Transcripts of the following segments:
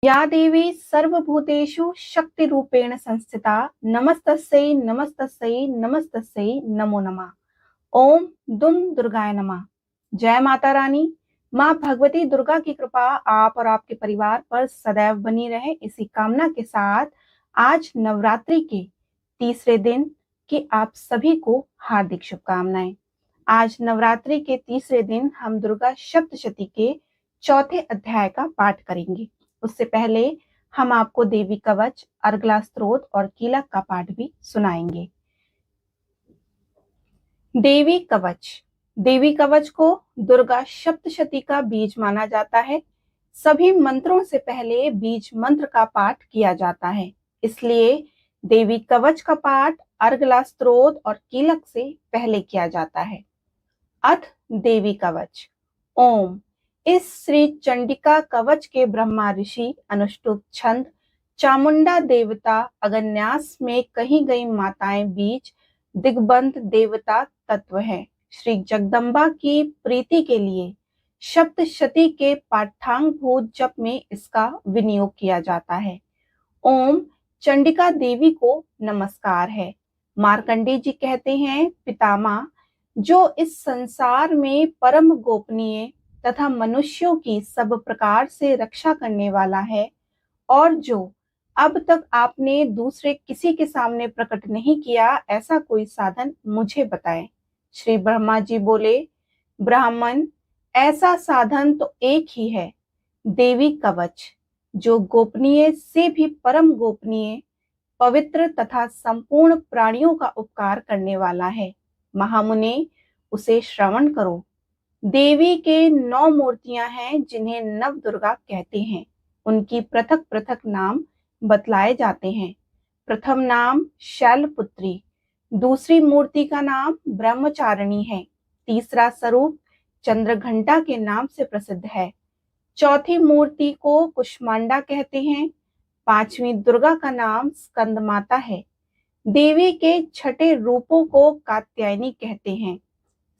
या देवी सर्वभूतेषु शक्तिरूपेण संस्थिता नमस्तस्यै नमस्तस्यै नमस्तस्यै नमो नमः। ओम दुम दुर्गाय नमः। जय माता रानी। माँ भगवती दुर्गा की कृपा आप और आपके परिवार पर सदैव बनी रहे, इसी कामना के साथ आज नवरात्रि के तीसरे दिन की आप सभी को हार्दिक शुभकामनाएं। आज नवरात्रि के तीसरे दिन हम दुर्गा सप्तशती के चौथे अध्याय का पाठ करेंगे। उससे पहले हम आपको देवी कवच, अर्गला स्तोत्र और कीलक का पाठ भी सुनाएंगे। देवी कवच। देवी कवच को दुर्गा सप्तशती का बीज माना जाता है। सभी मंत्रों से पहले बीज मंत्र का पाठ किया जाता है, इसलिए देवी कवच का पाठ अर्गला स्तोत्र और कीलक से पहले किया जाता है। अथ देवी कवच। ओम। इस श्री चंडिका कवच के ब्रह्मा ऋषि अनुष्टुप छंद चामुंडा देवता अगन्यास में कही गई माताएं बीज दिग्बंध देवता तत्व है। श्री जगदम्बा की प्रीति के लिए सप्तशती के पाठांगभूत जप में इसका विनियोग किया जाता है। ओम चंडिका देवी को नमस्कार है। मार्कंडेय जी कहते हैं, पितामह जो इस संसार में परम गोपनीय तथा मनुष्यों की सब प्रकार से रक्षा करने वाला है और जो अब तक आपने दूसरे किसी के सामने प्रकट नहीं किया, ऐसा कोई साधन मुझे बताएं। श्री ब्रह्मा जी बोले, ब्राह्मण, ऐसा साधन तो एक ही है, देवी कवच, जो गोपनीय से भी परम गोपनीय, पवित्र तथा संपूर्ण प्राणियों का उपकार करने वाला है। महामुनि, उसे श्रवण करो। देवी के 9 मूर्तियां हैं जिन्हें नव दुर्गा कहते हैं। उनकी पृथक पृथक नाम बतलाए जाते हैं। प्रथम नाम शैलपुत्री, दूसरी मूर्ति का नाम ब्रह्मचारिणी है, तीसरा स्वरूप चंद्रघंटा के नाम से प्रसिद्ध है, चौथी मूर्ति को कुष्मांडा कहते हैं, पांचवी दुर्गा का नाम स्कंद माता है, देवी के छठे रूपों को कात्यायनी कहते हैं,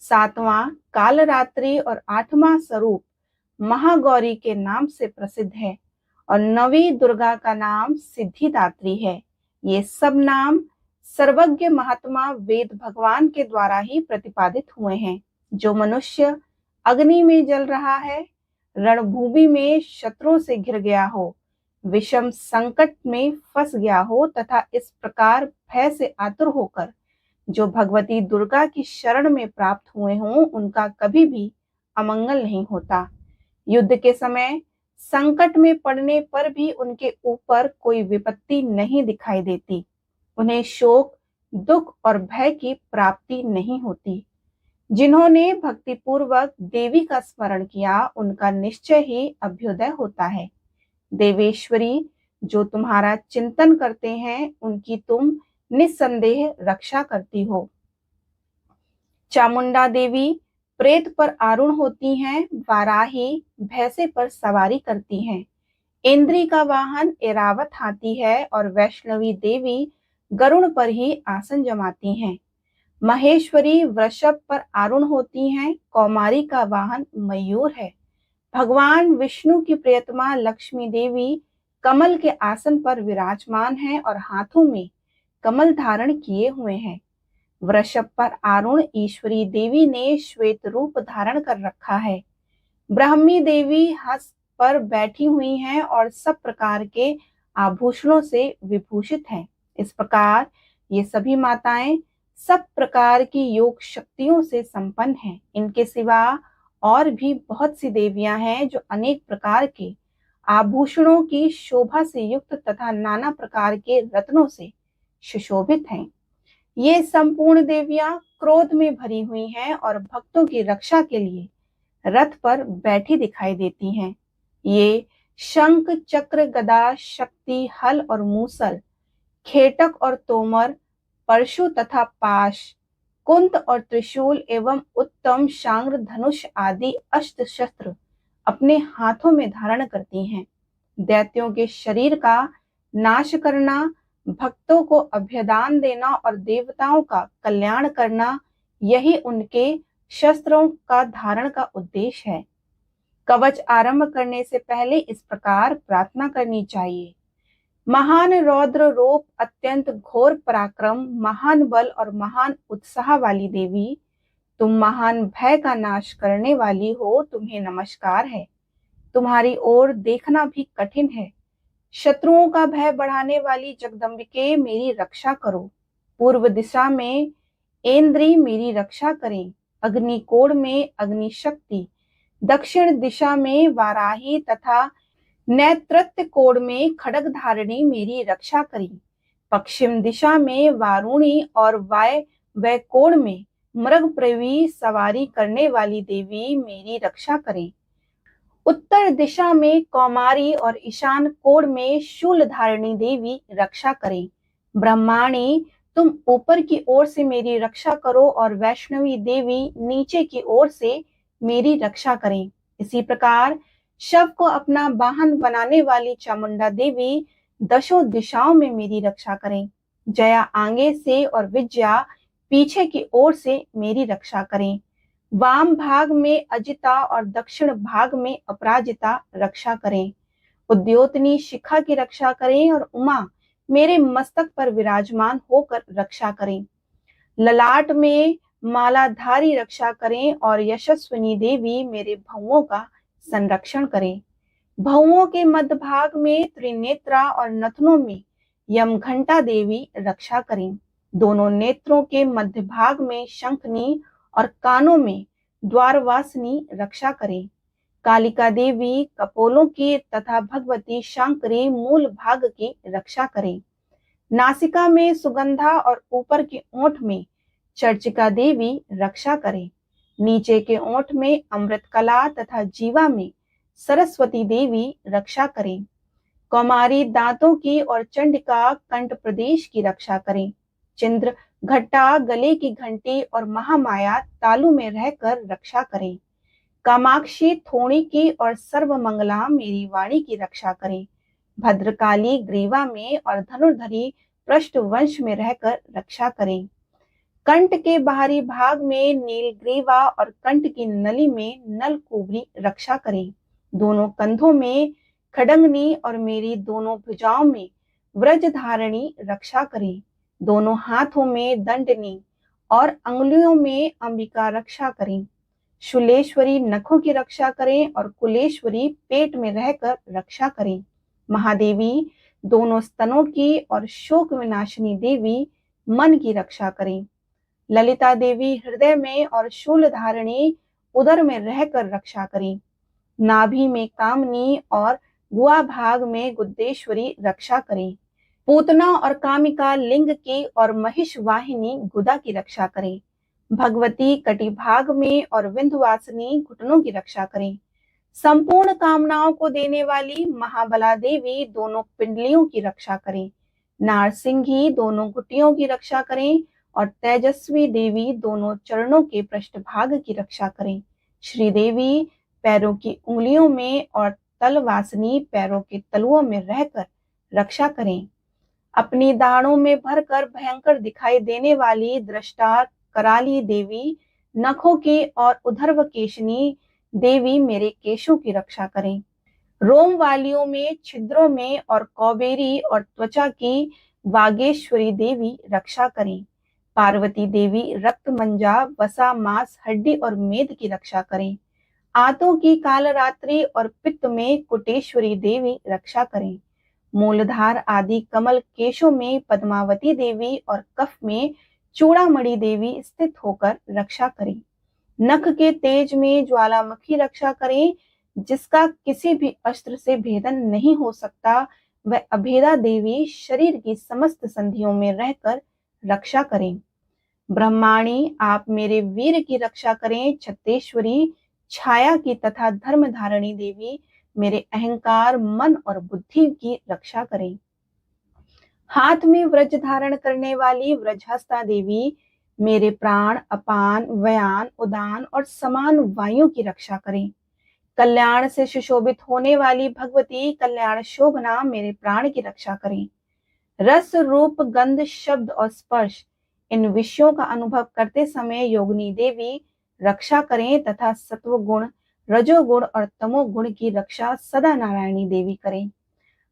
सातवां कालरात्रि और आठवां स्वरूप महागौरी के नाम से प्रसिद्ध है और नवी दुर्गा का नाम सिद्धिदात्री है। ये सब नाम सर्वज्ञ महात्मा वेद भगवान के द्वारा ही प्रतिपादित हुए हैं। जो मनुष्य अग्नि में जल रहा है, रणभूमि में शत्रुओं से घिर गया हो, विषम संकट में फंस गया हो तथा इस प्रकार भय से आतुर होकर जो भगवती दुर्गा की शरण में प्राप्त हुए हों, उनका कभी भी अमंगल नहीं होता। युद्ध के समय संकट में पड़ने पर भी उनके ऊपर कोई विपत्ति नहीं दिखाई देती। उन्हें शोक, दुख और भय की प्राप्ति नहीं होती। जिन्होंने भक्तिपूर्वक देवी का स्मरण किया, उनका निश्चय ही अभ्युदय होता है। देवेश्वरी, जो तुम्हारा चिंतन करते हैं, उनकी तुम निस्संदेह रक्षा करती हो। चामुंडा देवी प्रेत पर आरूढ़ होती हैं, वाराही भैंसे पर सवारी करती हैं, इंद्री का वाहन एरावत हाथी है और वैष्णवी देवी गरुड़ पर ही आसन जमाती हैं। महेश्वरी वृषभ पर आरूढ़ होती हैं, कौमारी का वाहन मयूर है। भगवान विष्णु की प्रियतमा लक्ष्मी देवी कमल के आसन पर विराजमान है और हाथों में कमल धारण किए हुए हैं। वृषभ पर आरूढ़ ईश्वरी देवी ने श्वेत रूप धारण कर रखा है। ब्राह्मी देवी हंस पर बैठी हुई हैं और सब प्रकार के आभूषणों से विभूषित हैं। इस प्रकार ये सभी माताएं सब प्रकार की योग शक्तियों से संपन्न हैं। इनके सिवा और भी बहुत सी देवियां हैं जो अनेक प्रकार के आभूषणों की शोभा से युक्त तथा नाना प्रकार के रत्नों से सुशोभित हैं। ये संपूर्ण देवियां क्रोध में भरी हुई हैं और भक्तों की रक्षा के लिए रथ पर बैठी दिखाई देती हैं। ये शंख, चक्र, गदा, शक्ति, हल और मूसल, खेटक और तोमर, परशु तथा पाश, कुंत और त्रिशूल एवं उत्तम शांग्र, धनुष आदि अष्ट शस्त्र अपने हाथों में धारण करती हैं। दैत्यों के शरीर का नाश करना, भक्तों को अभयदान देना और देवताओं का कल्याण करना, यही उनके शस्त्रों का धारण का उद्देश्य है। कवच आरंभ करने से पहले इस प्रकार प्रार्थना करनी चाहिए। महान रौद्र रूप, अत्यंत घोर पराक्रम, महान बल और महान उत्साह वाली देवी, तुम महान भय का नाश करने वाली हो, तुम्हें नमस्कार है। तुम्हारी ओर देखना भी कठिन है। शत्रुओं का भय बढ़ाने वाली जगदम्बिके, मेरी रक्षा करो। पूर्व दिशा में ऐन्द्री मेरी रक्षा करें। अग्निकोण में अग्नि शक्ति, दक्षिण दिशा में वाराही तथा नेतृत्व कोण में खड्ग धारिणी मेरी रक्षा करें। पश्चिम दिशा में वारुणी और वाय कोण में मृग प्रवी सवारी करने वाली देवी मेरी रक्षा करें। उत्तर दिशा में कौमारी और ईशान कोण में शूल धारिणी देवी रक्षा करें। ब्रह्माणी, तुम ऊपर की ओर से मेरी रक्षा करो और वैष्णवी देवी नीचे की ओर से मेरी रक्षा करें। इसी प्रकार शव को अपना वाहन बनाने वाली चामुंडा देवी दशों दिशाओं में मेरी रक्षा करें। जया आगे से और विजया पीछे की ओर से मेरी रक्षा करें। वाम भाग में अजिता और दक्षिण भाग में अपराजिता रक्षा करें। उद्योतनी शिखा की रक्षा करें और उमा मेरे मस्तक पर विराजमान होकर रक्षा करें। ललाट में मालाधारी रक्षा करें और यशस्विनी देवी मेरे भौओं का संरक्षण करें। भौओं के मध्य भाग में त्रिनेत्रा और नथनों में यमघंटा देवी रक्षा करें। दोनों नेत्रों के मध्य भाग में शंखनी और कानों में द्वारवासिनी रक्षा करें। कालिका देवी कपोलों की तथा भगवती शांकरी मूल भाग की रक्षा करें। नासिका में सुगंधा और ऊपर के ओंठ में चर्चिका देवी रक्षा करें। नीचे के ओंठ में अमृत कला तथा जीवा में सरस्वती देवी रक्षा करें। कौमारी दांतों की और चंडिका कंठ प्रदेश की रक्षा करें। चंद्र घट्टा गले की घंटी और महामाया तालू में रहकर रक्षा करें। कामाक्षी थोड़ी की और सर्वमंगला मेरी वाणी की रक्षा करें। भद्रकाली ग्रीवा में और धनुर्धरी पृष्ठ वंश में रहकर रक्षा करें। कंठ के बाहरी भाग में नीलग्रीवा और कंठ की नली में नलकुबरी रक्षा करें। दोनों कंधों में खडंगनी और मेरी दोनों भुजाओं में व्रजधारणी रक्षा करें। दोनों हाथों में दंडनी और अंगुलियों में अंबिका रक्षा करें। शूलेश्वरी नखों की रक्षा करें और कुलेश्वरी पेट में रहकर रक्षा करें। महादेवी दोनों स्तनों की और शोक विनाशिनी देवी मन की रक्षा करें। ललिता देवी हृदय में और शूल धारिणी उदर में रहकर रक्षा करें। नाभि में कामनी और गुआ भाग में गुद्देश्वरी रक्षा करें। पूतना और कामिका लिंग की और महिष वाहिनी गुदा की रक्षा करें। भगवती कटी भाग में और विंध्यवासिनी घुटनों की रक्षा करें। संपूर्ण कामनाओं को देने वाली महाबला देवी दोनों पिंडलियों की रक्षा करें। नारसिंही दोनों घुटियों की रक्षा करें और तेजस्वी देवी दोनों चरणों के पृष्ठभाग की रक्षा करें। श्री देवी पैरों की उंगलियों में और तलवासिनी पैरों के तलुओं में रहकर रक्षा करें। अपनी दाढ़ों में भरकर भयंकर दिखाई देने वाली दृष्टा कराली देवी नखों की और उधर्व केशनी देवी मेरे केशों की रक्षा करें। रोम वालियों में छिद्रों में और कौबेरी और त्वचा की वागेश्वरी देवी रक्षा करें। पार्वती देवी रक्त मंजा वसा मांस हड्डी और मेद की रक्षा करें। आंतों की कालरात्रि और पित्त में कुटेश्वरी देवी रक्षा करें। मूलधार आदि कमल केशों में पद्मावती देवी और कफ में चूड़ामणि देवी स्थित होकर रक्षा करें। नख के तेज में ज्वालामुखी रक्षा करें, जिसका किसी भी अस्त्र से भेदन नहीं हो सकता। वह अभेदा देवी शरीर की समस्त संधियों में रहकर रक्षा करें। ब्रह्माणी आप मेरे वीर की रक्षा करें। छत्तेश्वरी छाया की तथा धर्म धारणी देवी मेरे अहंकार मन और बुद्धि की रक्षा करें। हाथ में व्रज धारण करने वाली व्रजहस्ता देवी मेरे प्राण अपान व्यान उदान और समान वायु की रक्षा करें। कल्याण से सुशोभित होने वाली भगवती कल्याण शोभना मेरे प्राण की रक्षा करें। रस रूप गंध शब्द और स्पर्श इन विषयों का अनुभव करते समय योगिनी देवी रक्षा करें तथा सत्व गुण रजोगुण और तमोगुण की रक्षा सदा नारायणी देवी करें।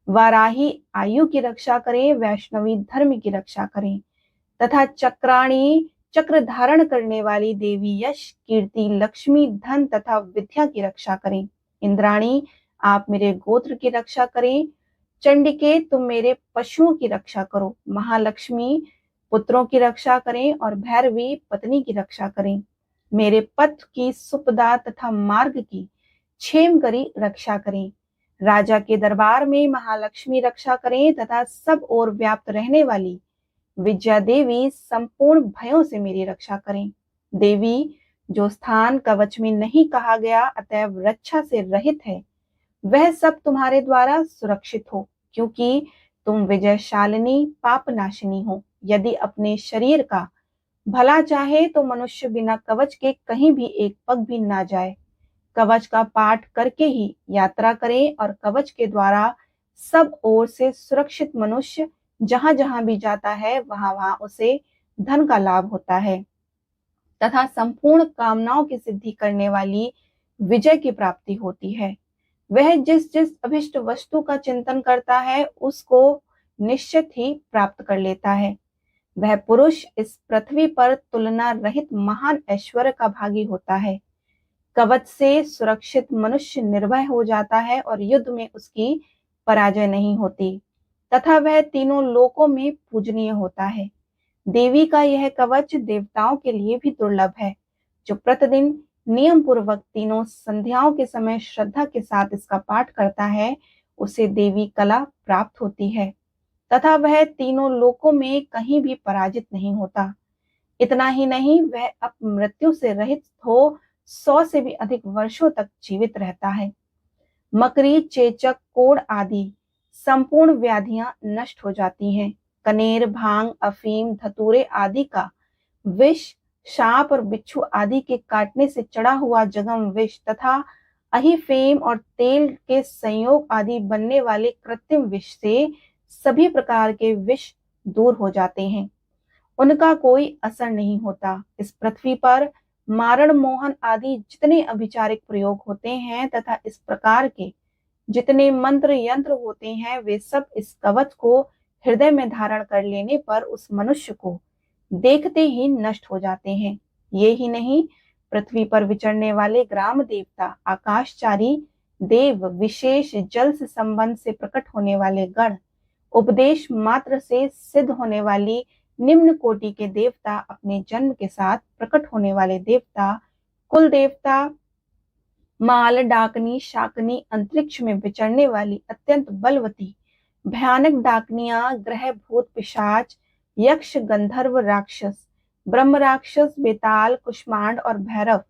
वाराही आयु की रक्षा करें, वैष्णवी धर्म की रक्षा करें तथा चक्राणी चक्र धारण करने वाली देवी यश, कीर्ति, लक्ष्मी, धन तथा विद्या की रक्षा करें। इंद्राणी आप मेरे गोत्र की रक्षा करें। चंडिके तुम मेरे पशुओं की रक्षा करो। महालक्ष्मी पुत्रों की रक्षा करें और भैरवी पत्नी की रक्षा करें। मेरे पथ की सुपदा तथा मार्ग की क्षेम करी रक्षा करें। राजा के दरबार में महालक्ष्मी रक्षा करें तथा सब ओर व्याप्त रहने वाली विद्या देवी संपूर्ण भयों से मेरी रक्षा करें। देवी जो स्थान कवच में नहीं कहा गया अतएव रक्षा से रहित है, वह सब तुम्हारे द्वारा सुरक्षित हो, क्योंकि तुम विजयशालिनी पापनाशिनी हो। यदि अपने शरीर का भला चाहे तो मनुष्य बिना कवच के कहीं भी एक पग भी ना जाए। कवच का पाठ करके ही यात्रा करें और कवच के द्वारा सब ओर से सुरक्षित मनुष्य जहां जहां भी जाता है वहां वहां उसे धन का लाभ होता है तथा संपूर्ण कामनाओं की सिद्धि करने वाली विजय की प्राप्ति होती है। वह जिस जिस अभिष्ट वस्तु का चिंतन करता है उसको निश्चित ही प्राप्त कर लेता है। वह पुरुष इस पृथ्वी पर तुलना रहित महान ऐश्वर्य का भागी होता है। कवच से सुरक्षित मनुष्य निर्भय हो जाता है और युद्ध में उसकी पराजय नहीं होती तथा वह तीनों लोकों में पूजनीय होता है। देवी का यह कवच देवताओं के लिए भी दुर्लभ है। जो प्रतिदिन नियम पूर्वक तीनों संध्याओं के समय श्रद्धा के साथ इसका पाठ करता है उसे देवी कला प्राप्त होती है तथा वह तीनों लोकों में कहीं भी पराजित नहीं होता। इतना ही नहीं, वह अपमृत्यु से रहित हो 100 से भी अधिक वर्षों तक जीवित रहता है। मकरी, चेचक, कोढ़ आदि संपूर्ण व्याधियां नष्ट हो जाती हैं। कनेर, भांग, अफीम, धतूरे आदि का विष, सांप और बिच्छू आदि के काटने से चढ़ा हुआ जगम विष तथा अहिफेम और तेल के संयोग आदि बनने वाले कृत्रिम विष से सभी प्रकार के विष दूर हो जाते हैं, उनका कोई असर नहीं होता। इस पृथ्वी पर मारण, मोहन आदि जितने अभिचारिक प्रयोग होते हैं तथा इस प्रकार के जितने मंत्र यंत्र होते हैं वे सब इस कवच को हृदय में धारण कर लेने पर उस मनुष्य को देखते ही नष्ट हो जाते हैं। ये ही नहीं, पृथ्वी पर विचरने वाले ग्राम देवता, आकाशचारी देव, विशेष जल से संबंध से प्रकट होने वाले गण, उपदेश मात्र से सिद्ध होने वाली निम्न कोटि के देवता, अपने जन्म के साथ प्रकट होने वाले देवता, कुल देवता, माल, डाकनी, शाकनी, अंतरिक्ष में विचरने वाली अत्यंत बलवती भयानक डाकनियां, ग्रह, भूत, पिशाच, यक्ष, गंधर्व, राक्षस, ब्रह्म राक्षस, बेताल, कुष्मांड और भैरव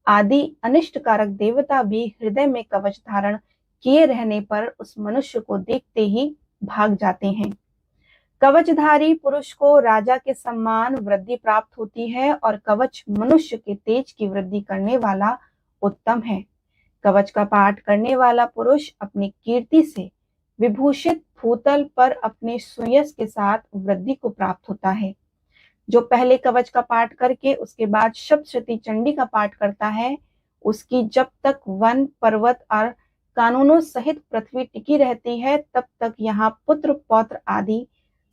आदि अनिष्टकारक देवता भी हृदय में कवच धारण किए रहने पर उस मनुष्य को देखते ही भाग जाते हैं। कवचधारी पुरुष को राजा के सम्मान वृद्धि प्राप्त होती है और कवच मनुष्य के तेज की वृद्धि करने वाला उत्तम है। कवच का पाठ करने वाला पुरुष अपनी कीर्ति से विभूषित भूतल पर अपने सुयश के साथ वृद्धि को प्राप्त होता है। जो पहले कवच का पाठ करके उसके बाद सप्तशती चंडी का पाठ करता है, उसकी जब तक वन, पर्वत और कानूनों सहित पृथ्वी टिकी रहती है तब तक यहाँ पुत्र, पौत्र आदि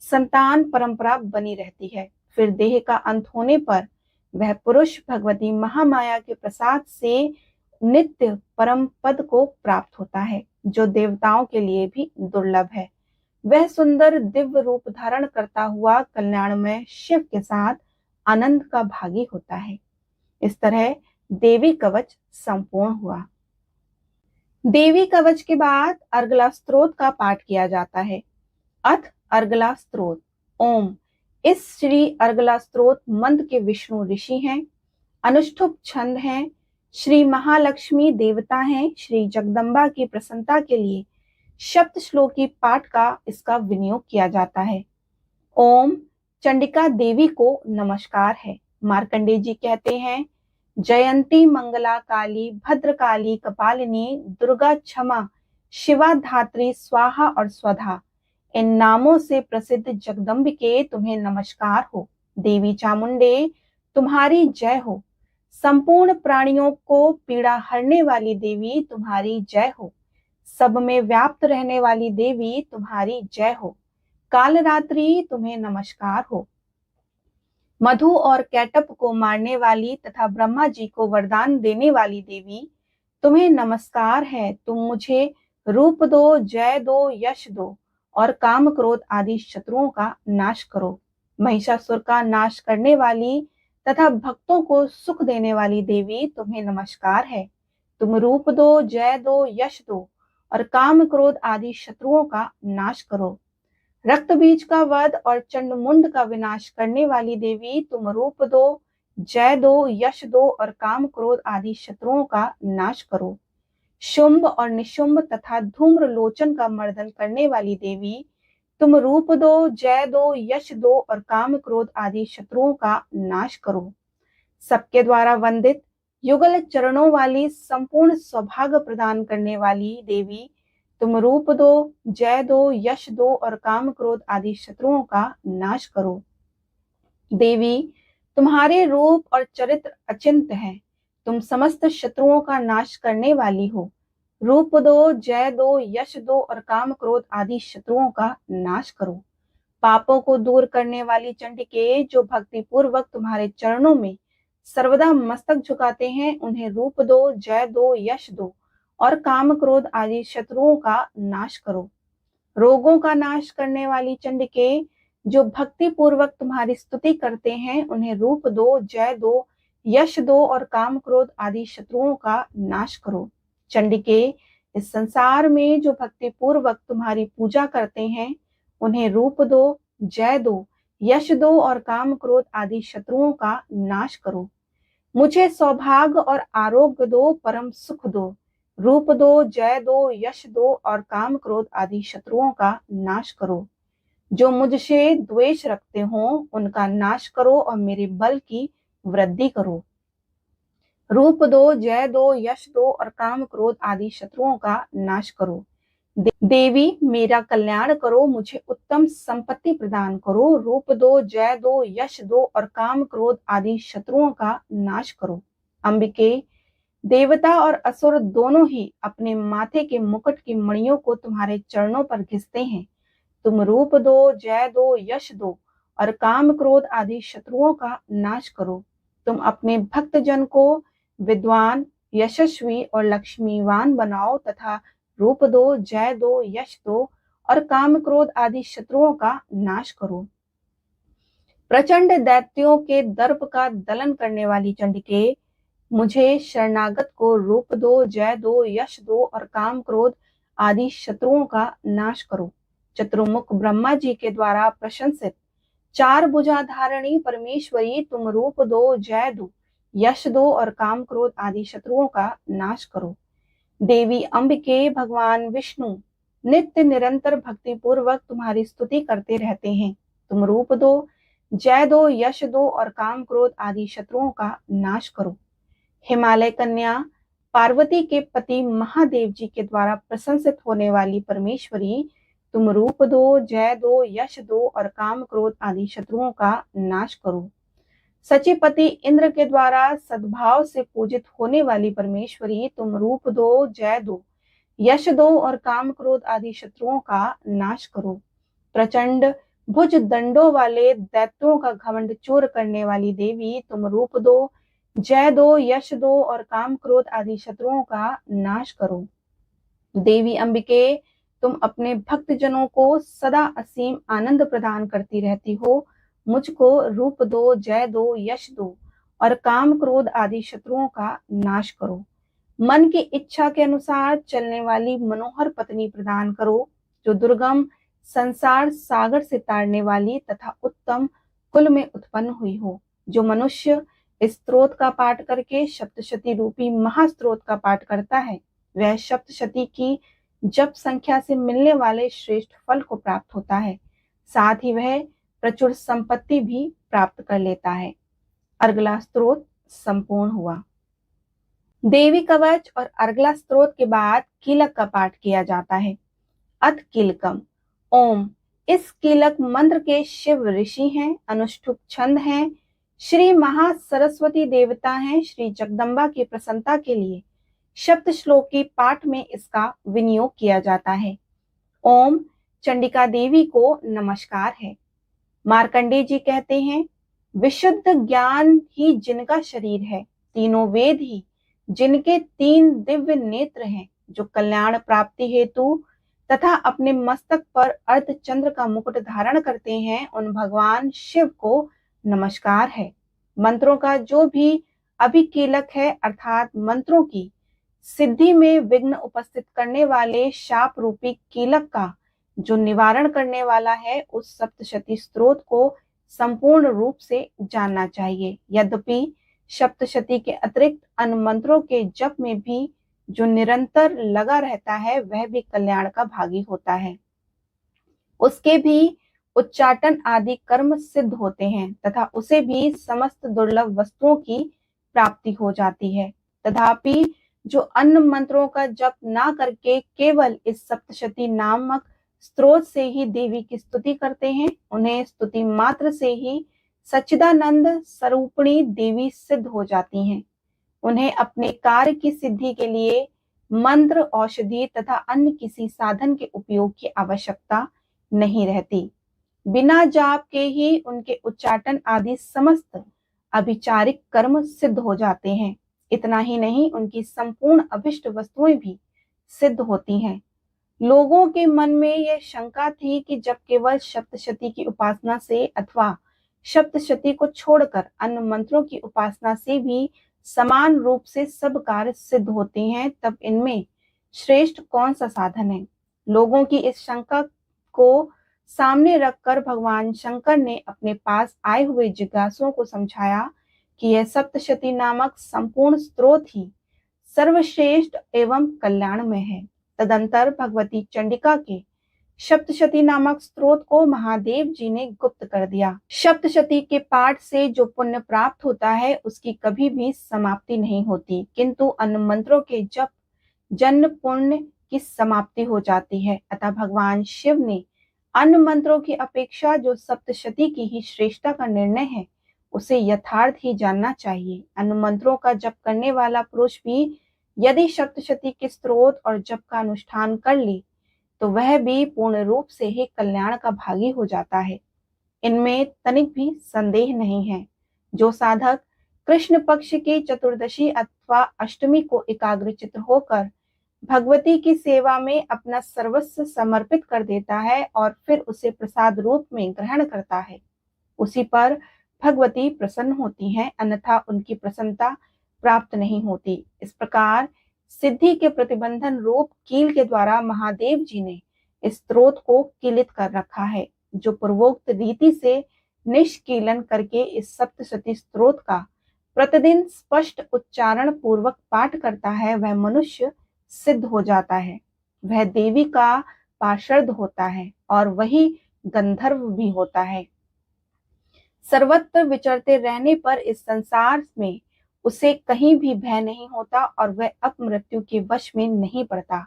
संतान परंपरा बनी रहती है। फिर देह का अंत होने पर वह पुरुष भगवती महामाया के प्रसाद से नित्य परम पद को प्राप्त होता है, जो देवताओं के लिए भी दुर्लभ है। वह सुंदर दिव्य रूप धारण करता हुआ कल्याणमय शिव के साथ आनंद का भागी होता है। इस तरह देवी कवच संपूर्ण हुआ। देवी कवच के बाद अर्गला स्तोत्र का पाठ किया जाता है। अथ अर्गला स्तोत्र। ओम। इस श्री अर्गला स्तोत्र मंत्र के विष्णु ऋषि हैं, अनुष्ठुप छंद हैं, श्री महालक्ष्मी देवता हैं। श्री जगदम्बा की प्रसन्नता के लिए सप्त श्लोकी पाठ का इसका विनियोग किया जाता है। ओम चंडिका देवी को नमस्कार है। मार्कंडेय जी कहते हैं, जयंती मंगला काली भद्रकाली कपालिनी दुर्गा क्षमा शिवा धात्री स्वाहा और स्वधा, इन नामों से प्रसिद्ध जगदम्बिके तुम्हें नमस्कार हो। देवी चामुंडे तुम्हारी जय हो। संपूर्ण प्राणियों को पीड़ा हरने वाली देवी तुम्हारी जय हो। सब में व्याप्त रहने वाली देवी तुम्हारी जय हो। कालरात्रि तुम्हें नमस्कार हो। मधु और कैटप को मारने वाली तथा ब्रह्मा जी को वरदान देने वाली देवी तुम्हें नमस्कार है। तुम मुझे रूप दो, जय दो, यश दो और काम क्रोध आदि शत्रुओं का नाश करो। महिषासुर का नाश करने वाली तथा भक्तों को सुख देने वाली देवी तुम्हें नमस्कार है। तुम रूप दो, जय दो, यश दो और काम क्रोध आदि शत्रुओं का नाश करो। रक्त बीज का वध और चंडमुंड का विनाश करने वाली देवी तुम रूप दो, जय दो, यश दो और काम क्रोध आदि शत्रुओं का नाश करो। शुंभ और निशुंभ तथा धूम्र लोचन का मर्दन करने वाली देवी तुम रूप दो, जय दो, यश दो और काम क्रोध आदि शत्रुओं का नाश करो। सबके द्वारा वंदित युगल चरणों वाली संपूर्ण सौभाग्य प्रदान करने वाली देवी तुम रूप दो, जय दो, यश दो और काम क्रोध आदि शत्रुओं का नाश करो। देवी तुम्हारे रूप और चरित्र अचिंत्य हैं। तुम समस्त शत्रुओं का नाश करने वाली हो। रूप दो, जय दो, यश दो और काम क्रोध आदि शत्रुओं का नाश करो। पापों को दूर करने वाली चंडिके, जो भक्ति पूर्वक तुम्हारे चरणों में सर्वदा मस्तक झुकाते हैं, उन्हें रूप दो, जय दो, यश दो और काम क्रोध आदि शत्रुओं का नाश करो। रोगों का नाश करने वाली चंडिके, जो भक्ति पूर्वक तुम्हारी स्तुति करते हैं, उन्हें रूप दो, जय दो, यश दो और काम क्रोध आदि शत्रुओं का नाश करो। चंडिके, इस संसार में जो भक्ति पूर्वक तुम्हारी पूजा करते हैं, उन्हें रूप दो, जय दो, यश दो और काम क्रोध आदि शत्रुओं का नाश करो। मुझे सौभाग्य और आरोग्य दो, परम सुख दो। रूप दो, जय दो, यश दो और काम क्रोध आदि शत्रुओं का नाश करो। जो मुझसे द्वेष रखते हो उनका नाश करो और मेरे बल की वृद्धि करो। रूप दो, जय दो, यश दो और काम क्रोध आदि शत्रुओं का नाश करो। देवी मेरा कल्याण करो, मुझे उत्तम संपत्ति प्रदान करो। रूप दो, जय दो, यश दो और काम क्रोध आदि शत्रुओं का नाश करो। अंबिके, देवता और असुर दोनों ही अपने माथे के मुकुट की मणियों को तुम्हारे चरणों पर घिसते हैं। तुम रूप दो, जय दो, यश दो और काम क्रोध आदि शत्रुओं का नाश करो। तुम अपने भक्त जन को विद्वान, यशस्वी और लक्ष्मीवान बनाओ तथा रूप दो, जय दो, यश दो और काम क्रोध आदि शत्रुओं का नाश करो। प्रचंड दैत्यों के दर्प का दलन करने वाली चंडिके, मुझे शरणागत को रूप दो, जय दो, यश दो और काम क्रोध आदि शत्रुओं का नाश करो। चतुर्मुख ब्रह्मा जी के द्वारा प्रशंसित चार भुजा धारणी परमेश्वरी, तुम रूप दो, जय दो, यश दो और काम क्रोध आदि शत्रुओं का नाश करो। देवी अंबिके, भगवान विष्णु नित्य निरंतर भक्ति पूर्वक तुम्हारी स्तुति करते रहते हैं। तुम रूप दो, जय दो, यश दो और काम क्रोध आदि शत्रुओं का नाश करो। हिमालय कन्या पार्वती के पति महादेव जी के द्वारा प्रशंसित होने वाली परमेश्वरी, तुम रूप दो, जय दो, यश दो और काम क्रोध आदि शत्रुओं का नाश करो। सचिपति इंद्र के द्वारा सद्भाव से पूजित होने वाली परमेश्वरी, तुम रूप दो, जय दो, यश दो और काम क्रोध आदि शत्रुओं का नाश करो। प्रचंड भुज दंडों वाले दैत्यों का घमंड चूर करने वाली देवी, तुम रूप दो, जय दो, यश दो और काम क्रोध आदि शत्रुओं का नाश करो। देवी अंबिके, तुम अपने भक्त जनों को सदा असीम आनंद प्रदान करती रहती हो। मुझको रूप दो, जय दो, यश दो और काम क्रोध आदि शत्रुओं का नाश करो। मन की इच्छा के अनुसार चलने वाली मनोहर पत्नी प्रदान करो, जो दुर्गम संसार सागर से तारने वाली तथा उत्तम कुल में उत्पन्न हुई हो। जो मनुष्य इस स्त्रोत का पाठ करके सप्तशती रूपी महास्त्रोत का पाठ करता है, वह सप्तशती की जप संख्या से मिलने वाले श्रेष्ठ फल को प्राप्त होता है। साथ ही वह प्रचुर संपत्ति भी प्राप्त कर लेता है। अर्गला स्त्रोत संपूर्ण हुआ। देवी कवच और अर्गला स्त्रोत के बाद कीलक का पाठ किया जाता है। अथ कीलकम ओम। इस कीलक मंत्र के शिव ऋषि हैं, अनुष्ठुप छंद हैं, श्री महासरस्वती देवता हैं। श्री जगदम्बा की प्रसन्नता के लिए सप्त श्लोकी पाठ में इसका विनियोग किया जाता है। ओम चंडिका देवी को नमस्कार है। मार्कंडेय जी कहते हैं, विशुद्ध ज्ञान ही जिनका शरीर है, तीनों वेद ही जिनके तीन दिव्य नेत्र हैं, जो कल्याण प्राप्ति हेतु तथा अपने मस्तक पर अर्धचंद्र का मुकुट धारण करते हैं, उन भगवान शिव को नमस्कार है। मंत्रों का जो भी अभिकीलक है, अर्थात मंत्रों की सिद्धि में विघ्न उपस्थित करने वाले शाप रूपी कीलक का जो निवारण करने वाला है, उस सप्तशती स्तोत्र को संपूर्ण रूप से जानना चाहिए। यद्यपि सप्तशती के अतिरिक्त अन्य मंत्रों के जप में भी जो निरंतर लगा रहता है, वह भी कल्याण का भागी होता है। उसके भी उच्चाटन आदि कर्म सिद्ध होते हैं तथा उसे भी समस्त दुर्लभ वस्तुओं की प्राप्ति हो जाती है। तथापि जो अन्य मंत्रों का जप ना करके केवल इस सप्तशती नामक स्त्रोत से ही देवी की स्तुति करते हैं, उन्हें स्तुति मात्र से ही सच्चिदानंद स्वरूपिणी देवी सिद्ध हो जाती हैं। उन्हें अपने कार्य की सिद्धि के लिए मंत्र, औषधि तथा अन्य किसी साधन के उपयोग की आवश्यकता नहीं रहती। बिना जाप के ही उनके उच्चाटन आदि समस्त अभिचारिक कर्म सिद्ध हो जाते हैं। इतना ही नहीं, उनकी संपूर्ण अभिष्ट वस्तुएं भी सिद्ध होती हैं। लोगों के मन में यह शंका थी कि जब केवल सप्तशती की उपासना से अथवा सप्तशती को छोड़कर अन्य मंत्रों की उपासना से भी समान रूप से सब कार्य सिद्ध होते हैं, तब इनमें श्रेष्ठ कौन सा साधन है। लोगों की इस शंका को सामने रखकर भगवान शंकर ने अपने पास आए हुए जिज्ञासुओं को समझाया कि यह सप्तशती नामक संपूर्ण स्त्रोत ही सर्वश्रेष्ठ एवं कल्याणमय है। तदंतर भगवती चंडिका के सप्तशती नामक स्त्रोत को महादेव जी ने गुप्त कर दिया। सप्तशती के पाठ से जो पुण्य प्राप्त होता है, उसकी कभी भी समाप्ति नहीं होती, किंतु अन्य मंत्रों के जप जन्म पुण्य की समाप्ति हो जाती है। अतः भगवान शिव ने अन्य मंत्रों की अपेक्षा जो सप्तशती की ही श्रेष्ठता का निर्णय है, उसे यथार्थ ही जानना चाहिए। अन्य मंत्रों का जप करने वाला पुरुष भी यदि सप्तशती के स्त्रोत और जप का अनुष्ठान कर ले, तो वह भी पूर्ण रूप से ही कल्याण का भागी हो जाता है। इनमें तनिक भी संदेह नहीं है। जो साधक कृष्ण पक्ष की चतुर्दशी अथवा अष्टमी को एकाग्रचित्त होकर भगवती की सेवा में अपना सर्वस्व समर्पित कर देता है और फिर उसे प्रसाद रूप में ग्रहण करता है, उसी पर भगवती प्रसन्न होती हैं, अन्यथा उनकी प्रसन्नता प्राप्त नहीं होती। इस प्रकार सिद्धि के प्रतिबंधन रूप कील के द्वारा महादेव जी ने इस स्त्रोत को कीलित कर रखा है। जो पूर्वोक्त रीति से निष्कीलन करके इस सप्तशती स्त्रोत का प्रतिदिन स्पष्ट उच्चारण पूर्वक पाठ करता है, वह मनुष्य सिद्ध हो जाता है, वह देवी का पार्षद होता है और वही गंधर्व भी होता है। सर्वत्र विचरते रहने पर इस संसार में उसे कहीं भी भय नहीं होता और वह अपमृत्यु के वश में नहीं पड़ता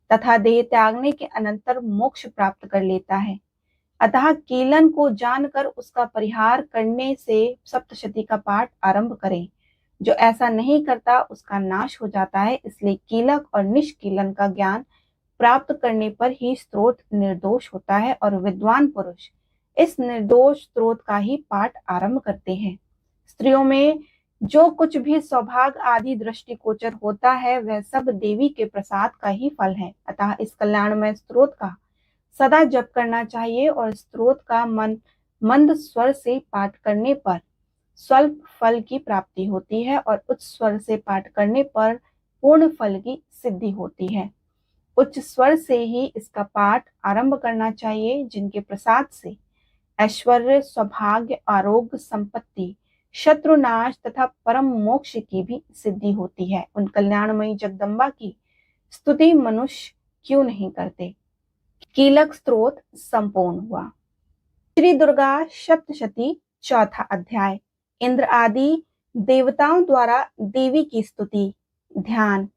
तथा देह त्यागने के अनंतर मोक्ष प्राप्त कर लेता है। अतः कीलन को जानकर उसका परिहार करने से सप्तशती का पाठ आरंभ करें। जो ऐसा नहीं करता उसका नाश हो जाता है। इसलिए कीलक और निष्कीलन का ज्ञान प्राप्त करने पर ही स्त्रोत निर्दोष होता है और विद्वान पुरुष इस निर्दोष स्त्रोत का ही पाठ आरंभ करते हैं। स्त्रियों में जो कुछ भी सौभाग्य आदि दृष्टिगोचर होता है, वह सब देवी के प्रसाद का ही फल है। अतः इस कल्याणमय स्त्रोत का सदा जप करना चाहिए और स्त्रोत का मंद स्वर से पाठ करने पर स्वल्प फल की प्राप्ति होती है और उच्च स्वर से पाठ करने पर पूर्ण फल की सिद्धि होती है। उच्च स्वर से ही इसका पाठ आरंभ करना चाहिए, जिनके प्रसाद से ऐश्वर्य, सौभाग्य, आरोग्य, संपत्ति, शत्रुनाश तथा परम मोक्ष की भी सिद्धि होती है। उन कल्याणमयी जगदम्बा की स्तुति मनुष्य क्यों नहीं करते। कीलक स्तोत्र संपूर्ण हुआ। श्री दुर्गा सप्तशती चौथा अध्याय। इंद्र आदि देवताओं द्वारा देवी की स्तुति। ध्यान।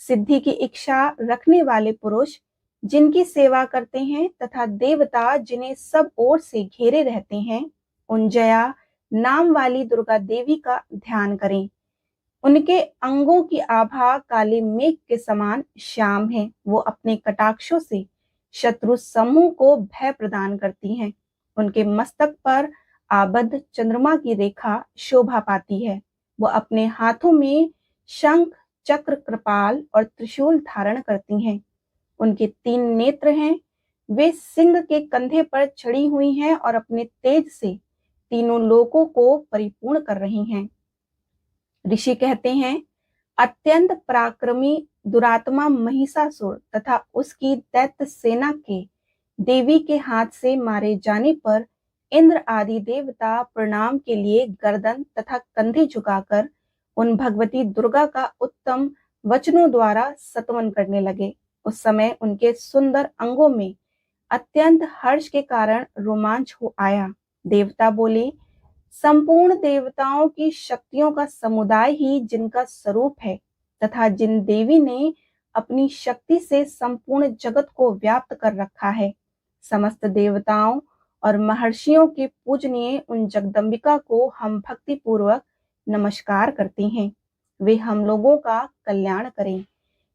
सिद्धि की इच्छा रखने वाले पुरुष जिनकी सेवा करते हैं तथा देवता जिन्हें सब ओर से घेरे रहते हैं, उन जया, नाम वाली दुर्गा देवी का ध्यान करें। उनके अंगों की आभा काले मेघ के समान श्याम है। वो अपने कटाक्षों से शत्रु समूह को भय प्रदान करती हैं। उनके मस्तक पर आबद्ध चंद्रमा की रेखा शोभा पाती है। वो अपने हाथों में शंख, चक्र, कृपाल और त्रिशूल धारण करती हैं। उनके 3 नेत्र हैं। वे सिंह के कंधे पर चढ़ी हुई हैं और अपने तेज से तीनों लोकों को परिपूर्ण कर रही हैं। ऋषि कहते हैं, अत्यंत पराक्रमी दुरात्मा महिषासुर तथा उसकी दैत्य सेना के देवी के हाथ से मारे जाने पर इंद्र आदि देवता प्रणाम के लिए गर्दन तथा कंधे झुकाकर उन भगवती दुर्गा का उत्तम वचनों द्वारा स्तवन करने लगे। उस समय उनके सुंदर अंगों में अत्यंत हर्ष के कारण रोमांच हो आया। देवता बोले, संपूर्ण देवताओं की शक्तियों का समुदाय ही जिनका स्वरूप है तथा जिन देवी ने अपनी शक्ति से संपूर्ण जगत को व्याप्त कर रखा है, समस्त देवताओं और महर्षियों के पूजनीय उन जगदम्बिका को हम भक्ति पूर्वक नमस्कार करते हैं। वे हम लोगों का कल्याण करें।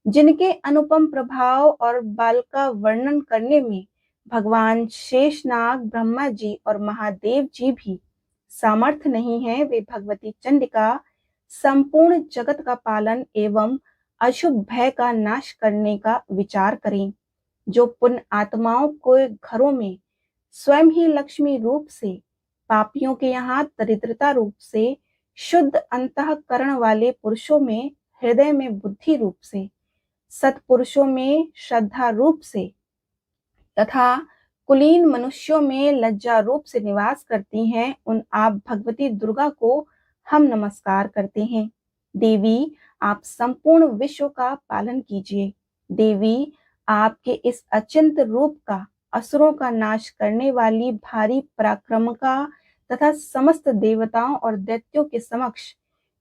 जिनके अनुपम प्रभाव और बल का वर्णन करने में भगवान शेषनाग, ब्रह्मा जी और महादेव जी भी सामर्थ्य नहीं है, वे भगवती चंडिका संपूर्ण जगत का पालन एवं अशुभ भय का नाश करने का विचार करें। जो पुण्य आत्माओं के घरों में स्वयं ही लक्ष्मी रूप से, पापियों के यहाँ दरिद्रता रूप से, शुद्ध अंतःकरण वाले पुरुषों में हृदय में बुद्धि रूप से, सत्पुरुषों में श्रद्धा रूप से तथा कुलीन मनुष्यों में लज्जा रूप से निवास करती हैं, उन आप भगवती दुर्गा को हम नमस्कार करते हैं। देवी, आप संपूर्ण विश्व का पालन कीजिए। देवी, आपके इस अचिंत रूप का असुरों का नाश करने वाली भारी पराक्रमका तथा समस्त देवताओं और दैत्यों के समक्ष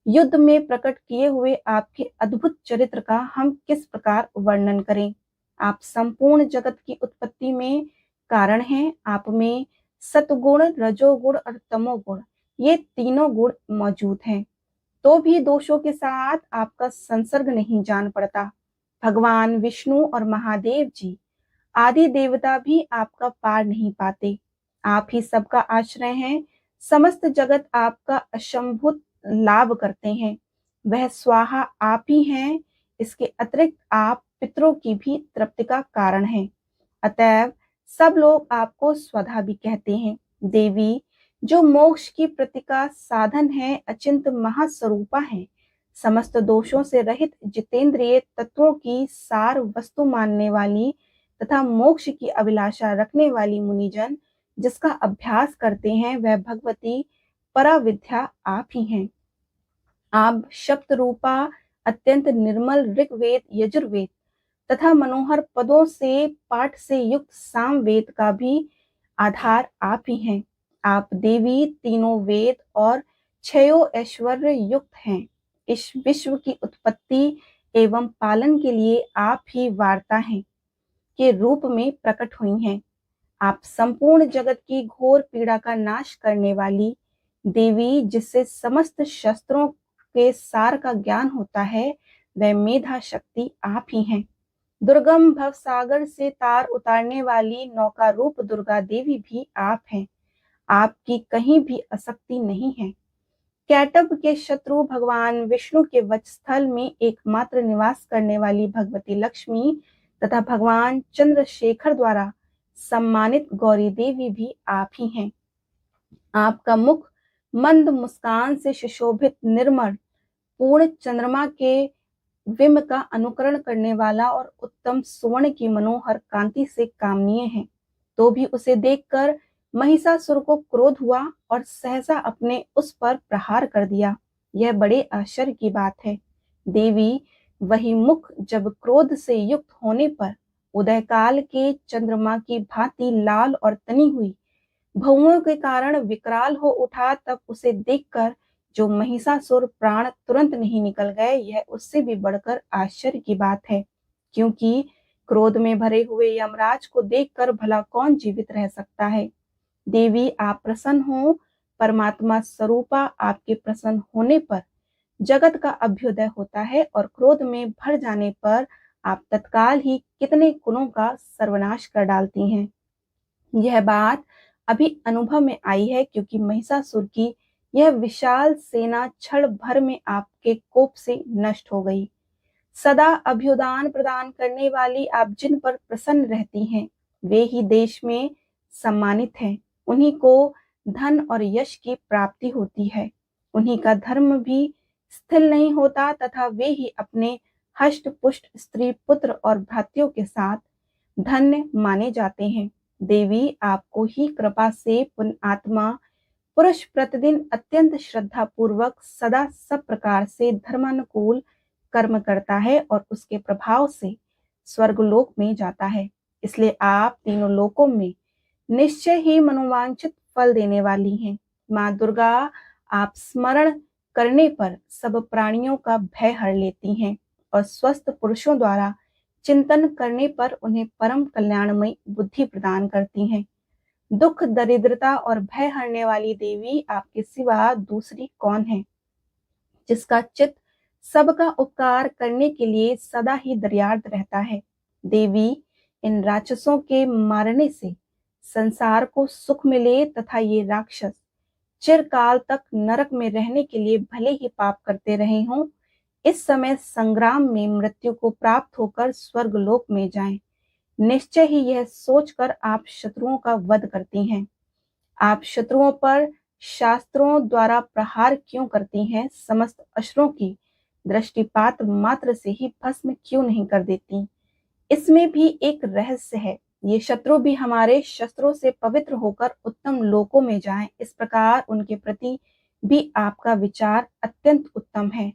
युद्ध में प्रकट किए हुए आपके अद्भुत चरित्र का हम किस प्रकार वर्णन करें। आप संपूर्ण जगत की उत्पत्ति में कारण हैं। आप में सतगुण, रजोगुण और तमोगुण, ये तीनों गुण मौजूद हैं, तो भी दोषों के साथ आपका संसर्ग नहीं जान पड़ता। भगवान विष्णु और महादेव जी आदि देवता भी आपका पार नहीं पाते। आप ही सबका आश्रय हैं। समस्त जगत आपका असंभूत लाभ करते हैं। वह स्वाहा आप ही हैं। इसके अतिरिक्त आप पितरों की भी तृप्ति का कारण हैं। अतएव सब लोग आपको स्वधा भी कहते हैं। देवी, जो मोक्ष की प्रतिका साधन है, अचिंत महास्वरूपा है, समस्त दोषों से रहित जितेंद्रिय तत्वों की सार वस्तु मानने वाली तथा मोक्ष की अभिलाषा रखने वाली मुनिजन जिसका अभ्यास करते हैं, वह भगवती पराविद्या आप ही हैं। आप शब्द रूपा अत्यंत निर्मल ऋग्वेद, यजुर्वेद तथा मनोहर पदों से पाठ से युक्त सामवेद का भी आधार आप ही हैं। आप देवी तीनों वेद और छयो ऐश्वर्य युक्त हैं। इस विश्व की उत्पत्ति एवं पालन के लिए आप ही वार्ता हैं के रूप में प्रकट हुई हैं। आप संपूर्ण जगत की घोर पीड़ा का नाश करने वाली देवी, जिससे समस्त शस्त्रों के सार का ज्ञान होता है, वह मेधा शक्ति आप ही हैं। दुर्गम भव सागर से तार उतारने वाली नौका रूप दुर्गा देवी भी आप हैं। आपकी कहीं भी आसक्ति नहीं है। कैटभ के शत्रु भगवान विष्णु के वक्षस्थल में एकमात्र निवास करने वाली भगवती लक्ष्मी तथा भगवान चंद्रशेखर द्वारा सम्मानित गौरी देवी भी आप ही हैं। आपका मुख मंद मुस्कान से सुशोभित, निर्मल, पूर्ण चंद्रमा के विम का अनुकरण करने वाला और उत्तम सुवर्ण की मनोहर कांति से कामनीय है। तो भी उसे देखकर महिषासुर को क्रोध हुआ और सहसा अपने उस पर प्रहार कर दिया। यह बड़े आश्चर्य की बात है। देवी, वही मुख जब क्रोध से युक्त होने पर उदय काल के चंद्रमा की भांति लाल और तनी हुई भौओं के कारण विकराल हो उठा, तब उसे देखकर जो महिषासुर प्राण तुरंत नहीं निकल गए, यह उससे भी बढ़कर आश्चर्य की बात है। क्योंकि क्रोध में भरे हुए यमराज को देखकर भला कौन जीवित रह सकता है। देवी, आप प्रसन्न हो परमात्मा स्वरूपा आपके प्रसन्न होने पर जगत का अभ्युदय होता है और क्रोध में भर जाने पर आप तत्काल ही कितने कुलों का सर्वनाश कर डालती हैं। यह बात अभी अनुभव में आई है, क्योंकि महिषासुर की यह विशाल सेना क्षण भर में आपके कोप से नष्ट हो गई। सदा अभ्युदान प्रदान करने वाली आप जिन पर प्रसन्न रहती हैं, वे ही देश में सम्मानित हैं। उन्हीं को धन और यश की प्राप्ति होती है। उन्हीं का धर्म भी स्थिर नहीं होता तथा वे ही अपने हष्ट पुष्ट स्त्री पुत्र और भ्रातृयों के साथ धन्य माने जाते हैं। देवी, आपको ही कृपा से पुण्यात्मा पुरुष प्रतिदिन अत्यंत श्रद्धा पूर्वक सदा सब प्रकार से धर्मानुकूल कर्म करता है और उसके प्रभाव से स्वर्गलोक में जाता है। इसलिए आप तीनों लोकों में निश्चय ही मनोवांछित फल देने वाली हैं। माँ दुर्गा, आप स्मरण करने पर सब प्राणियों का भय हर लेती हैं और स्वस्थ पुरुषों द्वारा चिंतन करने पर उन्हें परम कल्याणमयी बुद्धि प्रदान करती हैं। दुख, दरिद्रता और भय हरने वाली देवी, आपके सिवा दूसरी कौन है, जिसका चित्त सबका उपकार करने के लिए सदा ही दरियार्द रहता है। देवी, इन राक्षसों के मारने से संसार को सुख मिले तथा ये राक्षस चिरकाल तक नरक में रहने के लिए भले ही पाप करते रहे हों, इस समय संग्राम में मृत्यु को प्राप्त होकर स्वर्गलोक में जाएं। निश्चय ही यह सोचकर आप शत्रुओं का वध करती हैं। आप शत्रुओं पर शास्त्रों द्वारा प्रहार क्यों करती हैं? समस्त असुरों की दृष्टिपात मात्र से ही भस्म क्यों नहीं कर देती? इसमें भी एक रहस्य है। ये शत्रु भी हमारे शस्त्रों से पवित्र होकर उत्तम लोकों में जाएं, इस प्रकार उनके प्रति भी आपका विचार अत्यंत उत्तम है।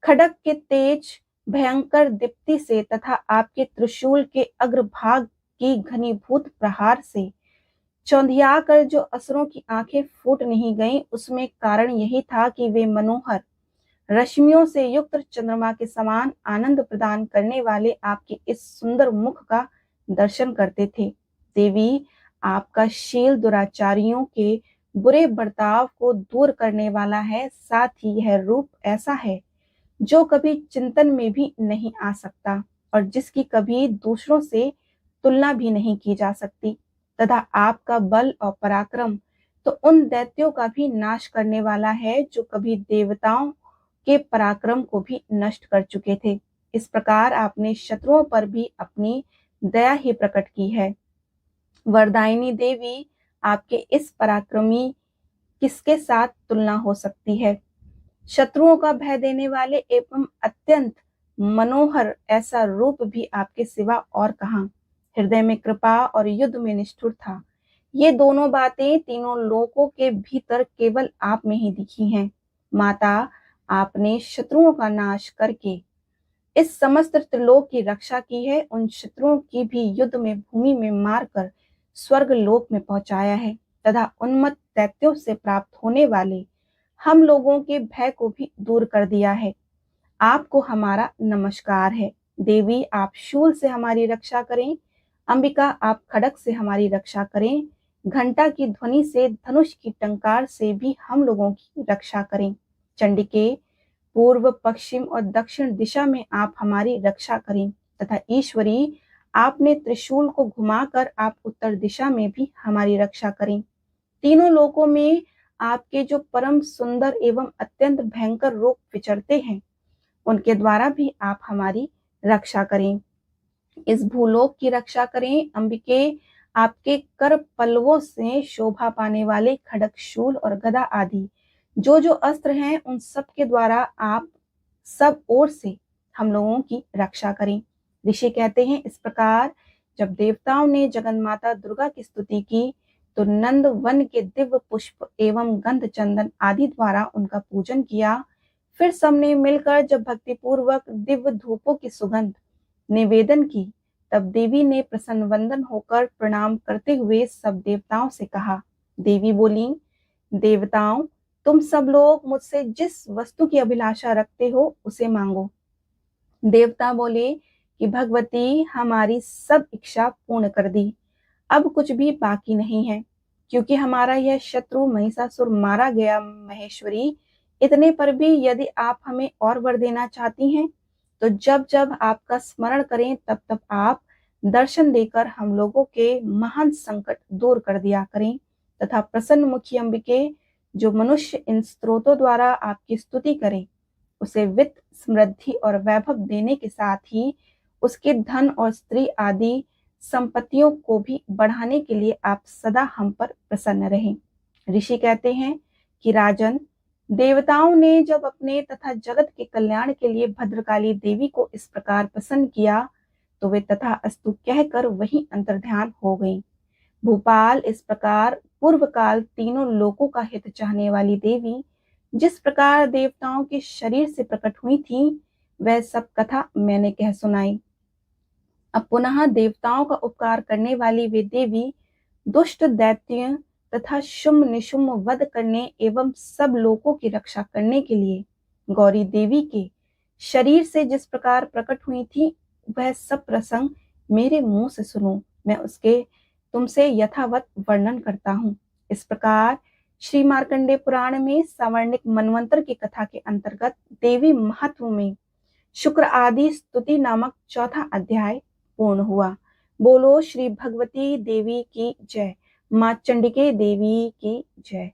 खड्ग के तेज भयंकर दीप्ति से तथा आपके त्रिशूल के अग्रभाग की घनीभूत प्रहार से चौंधिया कर जो असुरों की आंखें फूट नहीं गईं, उसमें कारण यही था कि वे मनोहर रश्मियों से युक्त चंद्रमा के समान आनंद प्रदान करने वाले आपके इस सुंदर मुख का दर्शन करते थे। देवी, आपका शील दुराचारियों के बुरे बर्ताव को दूर करने वाला है, साथ ही यह रूप ऐसा है जो कभी चिंतन में भी नहीं आ सकता और जिसकी कभी दूसरों से तुलना भी नहीं की जा सकती, तथा आपका बल और पराक्रम तो उन दैत्यों का भी नाश करने वाला है जो कभी देवताओं के पराक्रम को भी नष्ट कर चुके थे। इस प्रकार आपने शत्रुओं पर भी अपनी दया ही प्रकट की है। वरदायिनी देवी, आपके इस पराक्रमी किसके साथ तुलना हो सकती है? शत्रुओं का भय देने वाले एवं अत्यंत मनोहर ऐसा रूप भी आपके सिवा और कहां? हृदय में कृपा और युद्ध में निष्ठुर था। ये दोनों बातें तीनों लोकों के भीतर केवल आप में ही दिखी हैं। माता, आपने शत्रुओं का नाश करके इस समस्त त्रिलोक की रक्षा की है। उन शत्रुओं की भी युद्ध में भूमि में मारकर स्वर्ग लोक में पहुंचाया है तथा उन्मत्त दैत्यों से प्राप्त होने वाले हम लोगों के भय को भी दूर कर दिया है। आपको हमारा नमस्कार है। देवी, आप शूल से हमारी रक्षा करें। अंबिका, आप खड्ग से हमारी रक्षा करें। घंटा की ध्वनि से, धनुष की टंकार से भी हम लोगों की रक्षा करें। चंडिके, पूर्व, पश्चिम और दक्षिण दिशा में आप हमारी रक्षा करें तथा ईश्वरी, आपने त्रिशूल को घुमाकर आप उत्तर दिशा में भी हमारी रक्षा करें। तीनों लोकों में आपके जो परम सुंदर एवं अत्यंत भयंकर रूप विचरते हैं, उनके द्वारा भी आप हमारी रक्षा करें। इस भूलोक की रक्षा करें। अंबिके, आपके कर पल्लवों से शोभा पाने वाले खड्ग, शूल और गदा आदि जो जो अस्त्र हैं, उन सब के द्वारा आप सब ओर से हम लोगों की रक्षा करें। ऋषि कहते हैं, इस प्रकार जब देवताओं ने जगन्माता दुर्गा की स्तुति की तो नंद वन के दिव्य पुष्प एवं गंध चंदन आदि द्वारा उनका पूजन किया। फिर सबने मिलकर जब भक्तिपूर्वक दिव्य धूपों की सुगंध निवेदन की, तब देवी ने प्रसन्न वंदन होकर प्रणाम करते हुए सब देवताओं से कहा। देवी बोली, देवताओं, तुम सब लोग मुझसे जिस वस्तु की अभिलाषा रखते हो उसे मांगो। देवता बोले कि भगवती, हमारी सब इच्छा पूर्ण कर दी, अब कुछ भी बाकी नहीं है। क्योंकि हमारा यह शत्रु महिषासुर मारा गया महेश्वरी। इतने पर भी यदि आप हमें और वर देना चाहती हैं तो जब जब आपका स्मरण करें तब तब आप दर्शन देकर हम लोगों के महान संकट दूर कर दिया करें तथा प्रसन्न मुखी अंबिके जो मनुष्य इन स्त्रोतों द्वारा आपकी स्तुति करे उसे वित्त समृद्धि और वैभव देने के साथ ही उसके धन और स्त्री आदि संपत्तियों को भी बढ़ाने के लिए आप सदा हम पर प्रसन्न रहें। ऋषि कहते हैं कि राजन, देवताओं ने जब अपने तथा जगत के कल्याण के लिए भद्रकाली देवी को इस प्रकार प्रसन्न किया तो वे तथा अस्तु कहकर वहीं अंतर्ध्यान हो गईं। भूपाल, इस प्रकार पूर्व काल तीनों लोकों का हित चाहने वाली देवी जिस प्रकार देवताओं के शरीर से प्रकट हुई थी वह सब कथा मैंने कह सुनाई। अब पुनः देवताओं का उपकार करने वाली वे देवी दुष्ट दैत्य तथा शुम्भ निशुम्भ वध करने एवं सब लोगों की रक्षा करने के लिए गौरी देवी के शरीर से जिस प्रकार प्रकट हुई थी वह सब प्रसंग मेरे मुंह से सुनो, मैं उसके तुमसे यथावत वर्णन करता हूँ। इस प्रकार श्री मार्कंडेय पुराण में सावर्णिक मनवंतर की कथा के अंतर्गत देवी महत्व में शुक्र आदि स्तुति नामक चौथा अध्याय पूर्ण हुआ। बोलो श्री भगवती देवी की जय। मां चंडिके देवी की जय।